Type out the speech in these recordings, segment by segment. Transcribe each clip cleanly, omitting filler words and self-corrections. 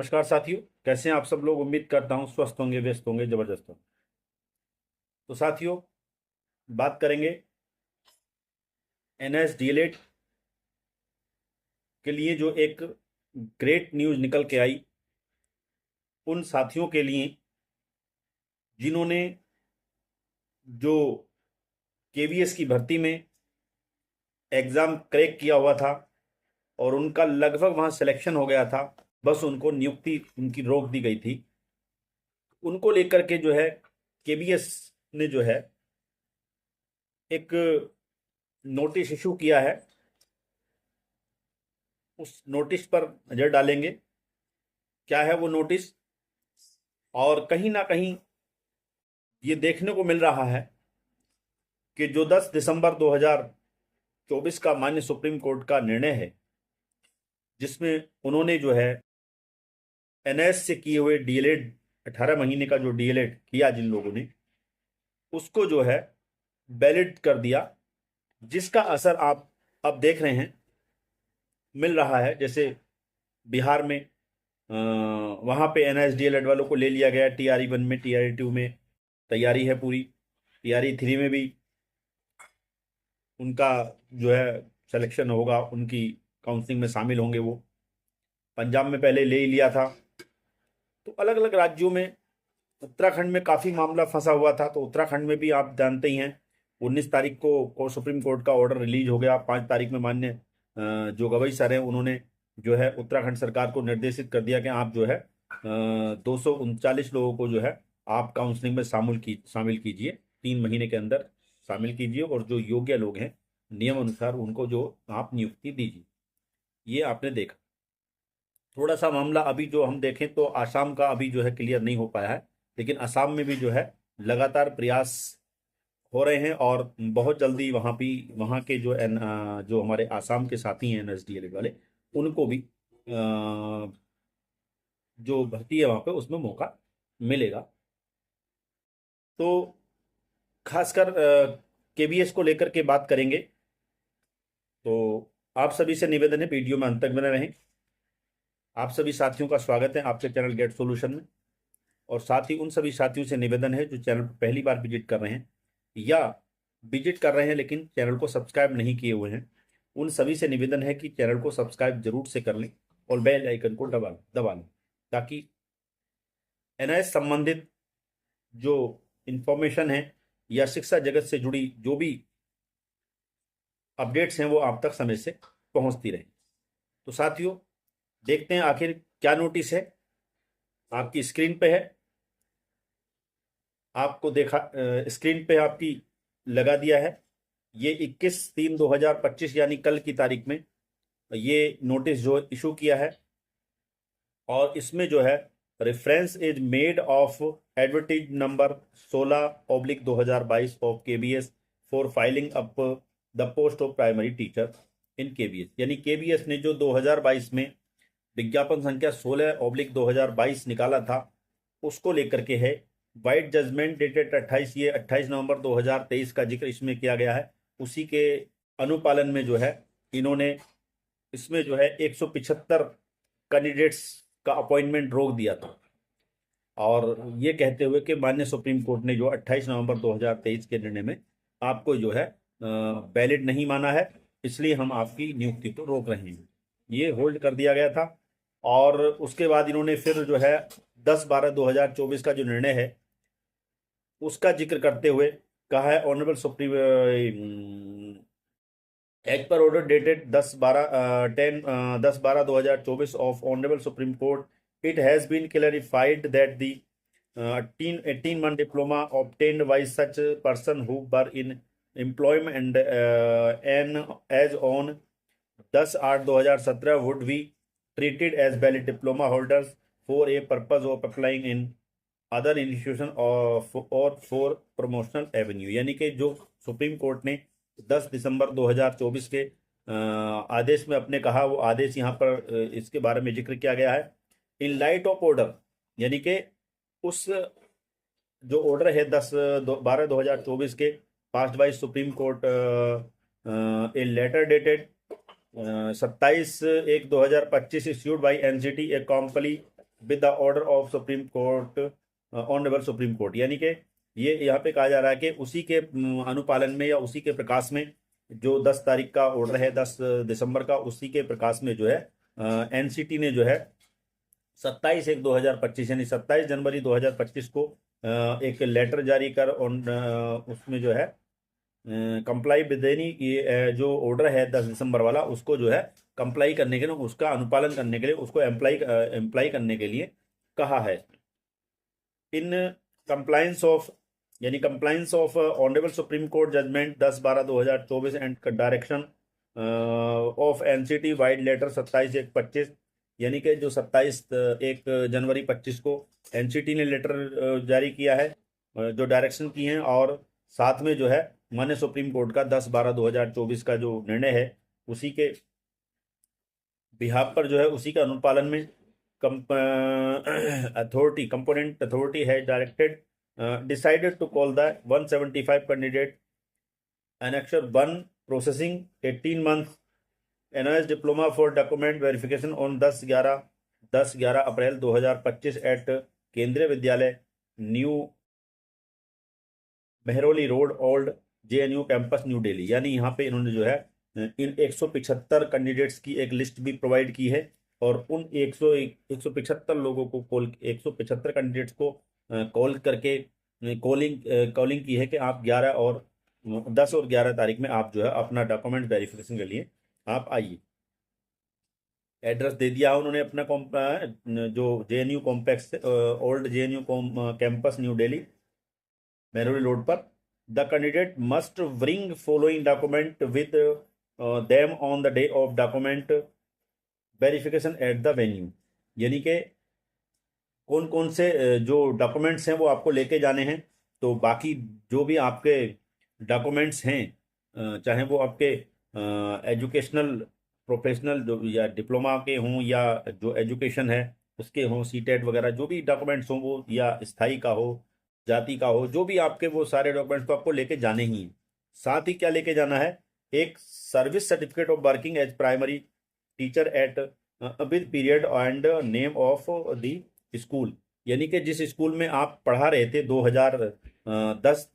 नमस्कार साथियों, कैसे हैं आप सब लोग। उम्मीद करता हूं स्वस्थ होंगे, व्यस्त होंगे, जबरदस्त होंगे। तो साथियों, बात करेंगे एनएस डीएलएड के लिए जो एक ग्रेट न्यूज़ निकल के आई उन साथियों के लिए जिन्होंने जो केवीएस की भर्ती में एग्ज़ाम क्रैक किया हुआ था और उनका लगभग वहाँ सिलेक्शन हो गया था, बस उनको नियुक्ति उनकी रोक दी गई थी। उनको लेकर के जो है केवीएस ने जो है एक नोटिस इशू किया है। उस नोटिस पर नज़र डालेंगे, क्या है वो नोटिस। और कहीं ना कहीं ये देखने को मिल रहा है कि जो 10 दिसंबर 2024 का माननीय सुप्रीम कोर्ट का निर्णय है, जिसमें उन्होंने जो है एनएस से किए हुए डीएलएड 18 महीने का जो डीएलएड किया जिन लोगों ने, उसको जो है वैलिड कर दिया, जिसका असर आप अब देख रहे हैं मिल रहा है। जैसे बिहार में वहाँ पे एनएस डीएलएड वालों को ले लिया गया, टीआरई 1 में, टीआरई 2 में तैयारी है पूरी, टीआरई 3 में भी उनका जो है सिलेक्शन होगा, उनकी काउंसलिंग में शामिल होंगे वो। पंजाब में पहले ले ही लिया था। तो अलग अलग राज्यों में, उत्तराखंड में काफ़ी मामला फंसा हुआ था, तो उत्तराखंड में भी आप जानते ही हैं 19 तारीख को सुप्रीम कोर्ट का ऑर्डर रिलीज हो गया। 5 तारीख में माननीय जो गवई सर हैं उन्होंने जो है उत्तराखंड सरकार को निर्देशित कर दिया कि आप जो है 239 लोगों को जो है आप काउंसलिंग में शामिल कीजिए, 3 महीने के अंदर शामिल कीजिए, और जो योग्य लोग हैं नियम अनुसार उनको जो आप नियुक्ति दीजिए। ये आपने देखा। थोड़ा सा मामला अभी जो हम देखें तो आसाम का अभी जो है क्लियर नहीं हो पाया है, लेकिन असम में भी जो है लगातार प्रयास हो रहे हैं और बहुत जल्दी वहाँ के जो हमारे आसाम के साथी हैं एनएसडीएल वाले, उनको भी जो भर्ती है वहाँ पे उसमें मौका मिलेगा। तो खासकर केवीएस को लेकर के बात करेंगे। तो आप सभी से निवेदन है, वीडियो में अंत तक बने रहें। आप सभी साथियों का स्वागत है आपके चैनल गेट सॉल्यूशन में। और साथ ही उन सभी साथियों से निवेदन है जो चैनल पर पहली बार विजिट कर रहे हैं या विजिट कर रहे हैं लेकिन चैनल को सब्सक्राइब नहीं किए हुए हैं, उन सभी से निवेदन है कि चैनल को सब्सक्राइब जरूर से कर लें और बेल आइकन को दबा लें, ताकि एनआईएस संबंधित जो इंफॉर्मेशन है या शिक्षा जगत से जुड़ी जो भी अपडेट्स हैं वो आप तक समय से पहुंचती रहे। तो साथियों, देखते हैं आखिर क्या नोटिस है। आपकी स्क्रीन पे है, आपको देखा स्क्रीन पे आपकी लगा दिया है। ये 21/3/2025 यानी कल की तारीख में ये नोटिस जो इशू किया है, और इसमें जो है reference is made of advertise number 16/2022 of KBS for filing up the post of primary teacher in KBS. यानी केबीएस ने जो 2022 में विज्ञापन संख्या 16/2022 निकाला था, उसको लेकर के है। वाइट जजमेंट डेटेड 28, ये 28 नवंबर 2023 का जिक्र इसमें किया गया है। उसी के अनुपालन में जो है इन्होंने इसमें जो है 175 कैंडिडेट्स का अपॉइंटमेंट रोक दिया था, और ये कहते हुए कि माननीय सुप्रीम कोर्ट ने जो 28 नवंबर 2023 के निर्णय में आपको जो है वैलिड नहीं माना है, इसलिए हम आपकी नियुक्ति को रोक रहे हैं। ये होल्ड कर दिया गया था। और उसके बाद इन्होंने फिर जो है 10/12/2024 का जो निर्णय है उसका जिक्र करते हुए कहा है, honourable supreme as per order dated 10/12/2024 of honourable supreme court, it has been clarified that the 18-month diploma obtained by such a person who were in employment and as on 10/8/2017 would be treated as valid diploma holders for a purpose of applying in other institution or for promotional avenue। यानी कि जो supreme court ने 10 दिसंबर 2024 के आदेश में अपने कहा, वो आदेश यहाँ पर इसके बारे में जिक्र किया गया है। इन लाइट ऑफ ऑर्डर, यानी कि उस जो ऑर्डर है 10/12/2024 के passed by supreme court a letter dated 27/1/2025 issued by NGT a with the order of supreme court, honourable supreme court, यानी कि ये यहाँ पे कहा जा रहा है कि उसी के अनुपालन में या उसी के प्रकाश में जो 10 तारीख का ऑर्डर है, 10 दिसंबर का, उसी के प्रकाश में जो है एनसीटी ने जो है 27/1/2025 यानी 27 जनवरी 2025 को एक लेटर जारी कर उसमें जो है कंप्लाई विद एनी, ये जो ऑर्डर है 10 दिसंबर वाला, उसको जो है कंप्लाई करने के लिए, उसका अनुपालन करने के लिए, उसको एम्प्लाई करने के लिए कहा है। इन कंप्लायंस ऑफ, यानी compliance of honourable supreme court judgement 10/12/2024 and direction of NCT vide letter 27/1/25, यानी कि जो 1 जनवरी 2025 को एनसीटी ने लेटर जारी किया है, जो डायरेक्शन की हैं, और साथ में जो है माननीय सुप्रीम कोर्ट का 10/12/2024 का जो निर्णय है, उसी के बिहाफ पर जो है, उसी के अनुपालन में अथॉरिटी, कंपोनेंट अथॉरिटी है directed decided to call the 175 candidate annexure 1 processing 18 months NOS diploma for document verification on 10/11 April 2025 at Kendriya Vidyalaya new Mehrauli road old JNU campus new Delhi. यानी यहाँ पे इन्होंने जो है इन 175 कैंडिडेट्स की एक लिस्ट भी प्रोवाइड की है, और उन 175 लोगों को 175 कैंडिडेट्स को कॉल करके कॉलिंग की है कि आप 10 और 11 तारीख में आप जो है अपना डॉक्यूमेंट वेरिफिकेशन के लिए आप आइए। एड्रेस दे दिया उन्होंने अपना जो JNU complex, old JNU campus new Delhi Mehrauli road पर। The candidate must bring following document with them on the day of document verification at the venue, यानी कि कौन कौन से जो डॉक्यूमेंट्स हैं वो आपको लेके जाने हैं। तो बाकी जो भी आपके डॉक्यूमेंट्स हैं, चाहे वो आपके एजुकेशनल, प्रोफेशनल जो या डिप्लोमा के हों, या जो एजुकेशन है उसके हों, सीटेट वगैरह जो भी डॉक्यूमेंट्स हों वो, या स्थाई का हो, जाति का हो, जो भी आपके, वो सारे डॉक्यूमेंट्स तो आपको लेके जाने ही हैं। साथ ही क्या लेके जाना है, एक service certificate of working as primary teacher at with period and name of the school, यानी कि जिस स्कूल में आप पढ़ा रहे थे 10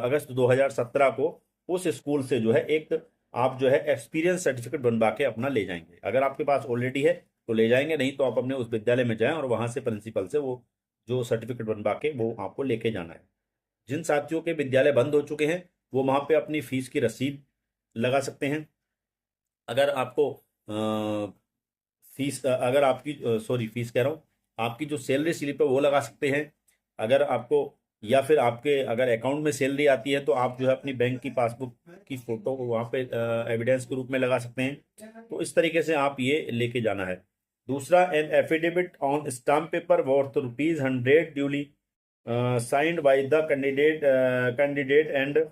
अगस्त 2017 को, उस स्कूल से जो है एक आप जो है एक्सपीरियंस सर्टिफिकेट बनवा के अपना ले जाएंगे। अगर आपके पास ऑलरेडी है तो ले जाएंगे, नहीं तो आप अपने उस विद्यालय में जाएं और वहां से प्रिंसिपल से वो जो सर्टिफिकेट बनवा के वो आपको लेके जाना है। जिन साथियों के विद्यालय बंद हो चुके हैं वो वहां पे अपनी फीस की रसीद लगा सकते हैं। अगर आपको फीस, अगर आपकी फीस कह रहा हूँ, आपकी जो सैलरी स्लिप है वो लगा सकते हैं। अगर आपको, या फिर आपके अगर अकाउंट में सैलरी आती है तो आप जो है अपनी बैंक की पासबुक की फोटो को वहाँ पे एविडेंस के रूप में लगा सकते हैं। तो इस तरीके से आप ये लेके जाना है। दूसरा, an affidavit on stamp paper worth ₹100 duly signed by the candidate and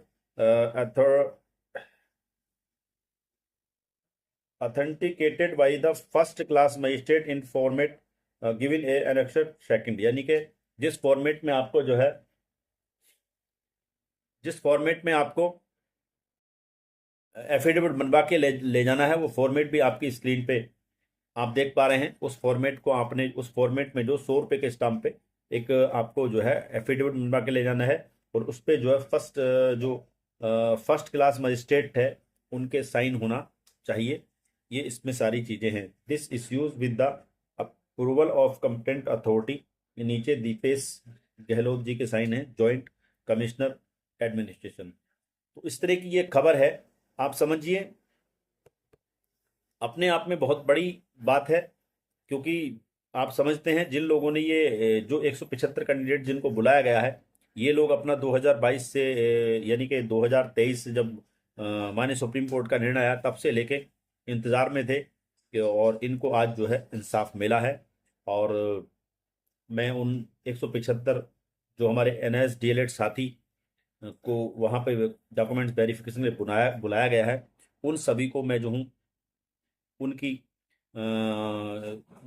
authenticated by the first class magistrate in format given a annexure second, यानी कि जिस फॉर्मेट में आपको जो है, जिस फॉर्मेट में आपको एफिडेविट बनवा के ले जाना है, वो फॉर्मेट भी आपकी स्क्रीन पे आप देख पा रहे हैं। उस फॉर्मेट को आपने, उस फॉर्मेट में जो 100 रुपये के स्टाम्प पे एक आपको जो है एफिडेविट बनवा के ले जाना है, और उस पर जो है फर्स्ट क्लास मजिस्ट्रेट है उनके साइन होना चाहिए। ये इसमें सारी चीज़ें हैं। This issues with the approval of competent authority, नीचे दीपेश गहलोत जी के साइन है, जॉइंट कमिश्नर एडमिनिस्ट्रेशन। तो इस तरह की ये खबर है, आप समझिए अपने आप में बहुत बड़ी बात है, क्योंकि आप समझते हैं जिन लोगों ने ये जो 175 कैंडिडेट जिनको बुलाया गया है, ये लोग अपना 2022 से यानी कि 2023 से जब माननीय सुप्रीम कोर्ट का निर्णय आया तब से लेके इंतज़ार में थे और इनको आज जो है इंसाफ मिला है। और मैं उन 175 जो हमारे NIS DLED साथी को वहाँ पे डॉक्यूमेंट्स वेरिफिकेशन में बुलाया गया है, उन सभी को मैं जो हूँ उनकी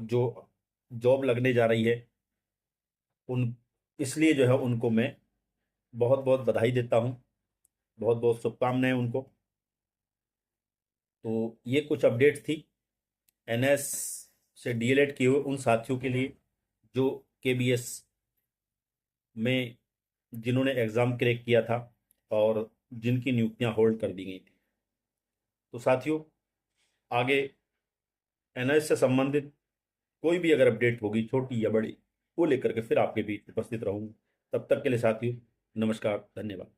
जो जॉब लगने जा रही है उन, इसलिए जो है उनको मैं बहुत बहुत बधाई देता हूँ, बहुत बहुत शुभकामनाएं उनको। तो ये कुछ अपडेट्स थी NIS से डीएलएड किए हुए उन साथियों के लिए जो केबीएस में जिन्होंने एग्ज़ाम क्रैक किया था और जिनकी नियुक्तियां होल्ड कर दी गई थी। तो साथियों, आगे एनएस से संबंधित कोई भी अगर अपडेट होगी, छोटी या बड़ी, वो लेकर के फिर आपके बीच उपस्थित रहूंगा। तब तक के लिए साथियों, नमस्कार, धन्यवाद।